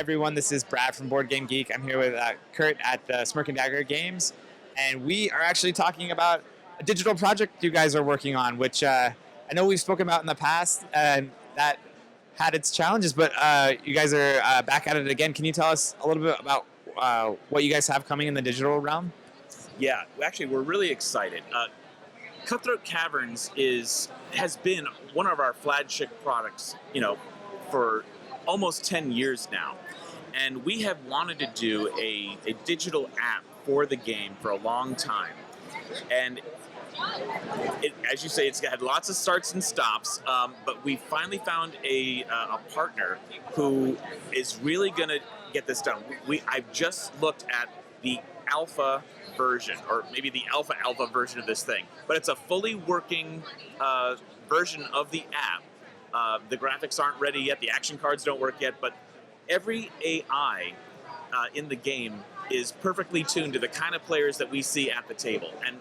everyone. This is Brad from Board Game Geek. I'm here with Kurt at the Smirk and Dagger games, and we are actually talking about a digital project you guys are working on, which I know we've spoken about in the past, and that had its challenges, but you guys are back at it again. Can you tell us a little bit about what you guys have coming in the digital realm? Yeah, actually, we're really excited. Cutthroat Caverns has been one of our flagship products, for almost 10 years now. And we have wanted to do a digital app for the game for a long time. And as you say, it's had lots of starts and stops, but we finally found a partner who is really going to get this done. I've just looked at the alpha version, or maybe the alpha version of this thing, but it's a fully working version of the app. The graphics aren't ready yet, the action cards don't work yet, but every AI in the game is perfectly tuned to the kind of players that we see at the table. And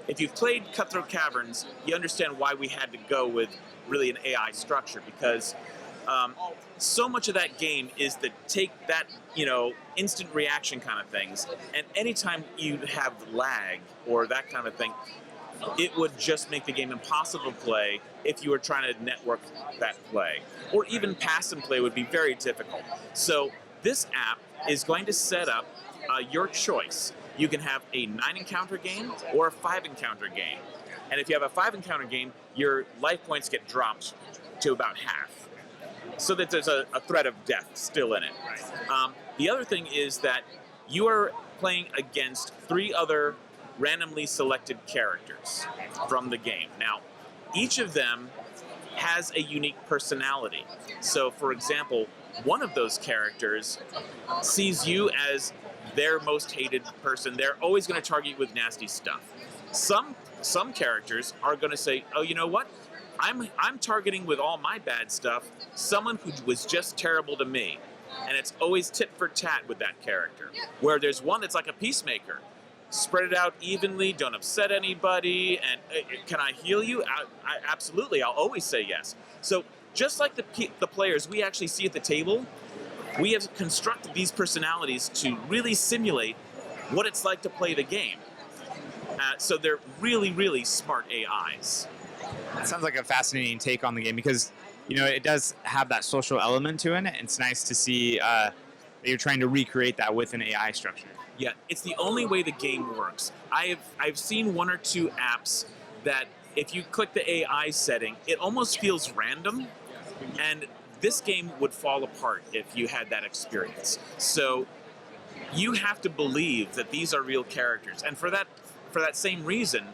if you've played Cutthroat Caverns, you understand why we had to go with really an AI structure, because so much of that game is to take that, instant reaction kind of things, and anytime you have lag or that kind of thing, it would just make the game impossible to play if you were trying to network that play. Or even pass and play would be very difficult. So this app is going to set up your choice. You can have a 9-encounter game or a 5-encounter game. And if you have a 5-encounter game, your life points get dropped to about half, so that there's a threat of death still in it. The other thing is that you are playing against 3 other randomly selected characters from the game. Now, each of them has a unique personality. So, for example, one of those characters sees you as their most hated person. They're always going to target you with nasty stuff. Some characters are going to say, oh, you know what? I'm targeting with all my bad stuff someone who was just terrible to me. And it's always tit for tat with that character. Where there's one that's like a peacemaker. Spread it out evenly, don't upset anybody, and can I heal you? Absolutely, I'll always say yes. So just like the players we actually see at the table, we have constructed these personalities to really simulate what it's like to play the game. So they're really, really smart AIs. That sounds like a fascinating take on the game, because it does have that social element to it. It's nice to see that you're trying to recreate that with an AI structure. Yeah, it's the only way the game works. I've seen 1 or 2 apps that if you click the AI setting, it almost feels random, and this game would fall apart if you had that experience. So you have to believe that these are real characters, and for that same reason,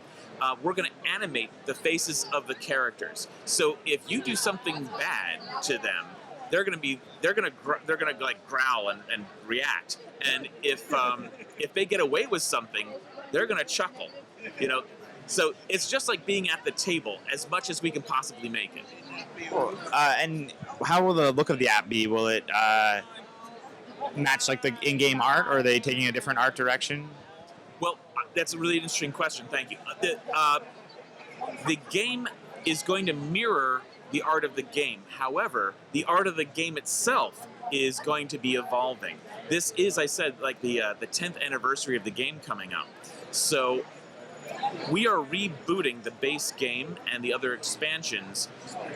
we're going to animate the faces of the characters. So if you do something bad to them, they're going to like growl and react. And if they get away with something, they're going to chuckle. So it's just like being at the table as much as we can possibly make it. Cool. And how will the look of the app be? Will it match like the in-game art, or are they taking a different art direction? Well, that's a really interesting question. Thank you. The game is going to mirror the art of the game. However, the art of the game itself is going to be evolving. This is, I said, like the 10th anniversary of the game coming up. So we are rebooting the base game and the other expansions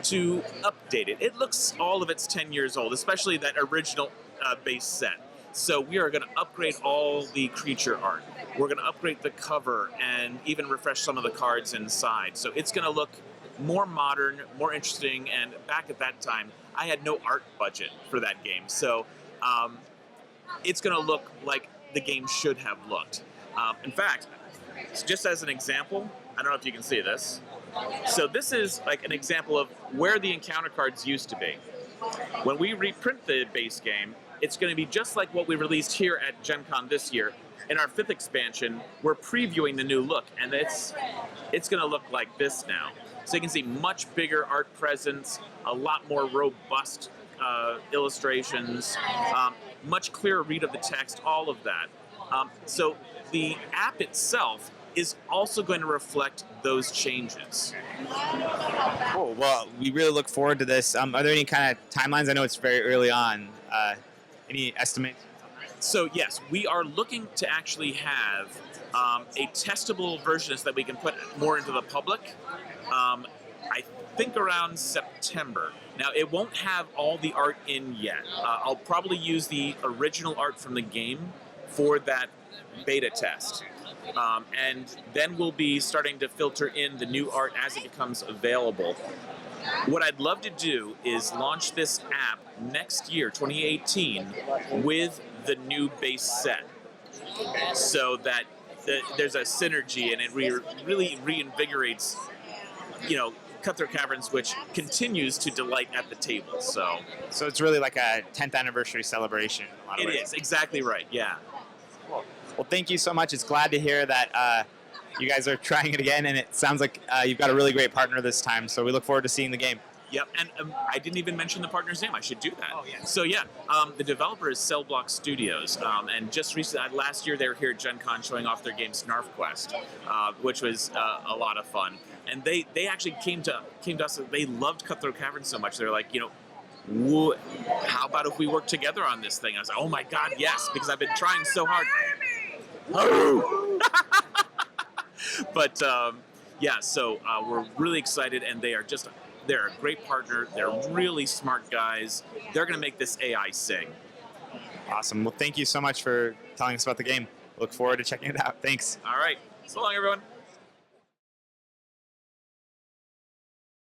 to update it. It looks all of it's 10 years old, especially that original base set. So we are going to upgrade all the creature art. We're going to upgrade the cover and even refresh some of the cards inside. So it's going to look more modern, more interesting, and back at that time, I had no art budget for that game. So it's going to look like the game should have looked. In fact, just as an example, I don't know if you can see this. So this is like an example of where the encounter cards used to be. When we reprint the base game, it's going to be just like what we released here at Gen Con this year. In our 5th expansion, we're previewing the new look, and it's going to look like this now. So you can see much bigger art presence, a lot more robust illustrations, much clearer read of the text, all of that. So the app itself is also going to reflect those changes. Cool. Well, we really look forward to this. Are there any kind of timelines? I know it's very early on. Any estimates? So yes, we are looking to actually have a testable version of this that we can put more into the public. I think around September. Now it won't have all the art in yet. I'll probably use the original art from the game for that beta test. And then we'll be starting to filter in the new art as it becomes available. What I'd love to do is launch this app next year, 2018, with the new base set, so that there's a synergy and it really reinvigorates, Cutthroat Caverns, which continues to delight at the table. So it's really like a 10th anniversary celebration. In a lot of ways. It is exactly right. Yeah. Well, thank you so much. It's glad to hear that you guys are trying it again, and it sounds like you've got a really great partner this time. So we look forward to seeing the game. Yep, and I didn't even mention the partner's name. I should do that. Oh, yeah. So yeah, the developer is Cell Block Studios, and just recently, last year they were here at Gen Con showing off their game Snarf Quest, which was a lot of fun. And they actually came to us. They loved Cutthroat Caverns so much. They're like, how about if we work together on this thing? I was like, oh my god, yes, because I've been trying so hard. But yeah, so we're really excited, and they're a great partner. They're really smart guys. They're going to make this AI sing. Awesome. Well, thank you so much for telling us about the game. Look forward to checking it out. Thanks. All right. So long, everyone.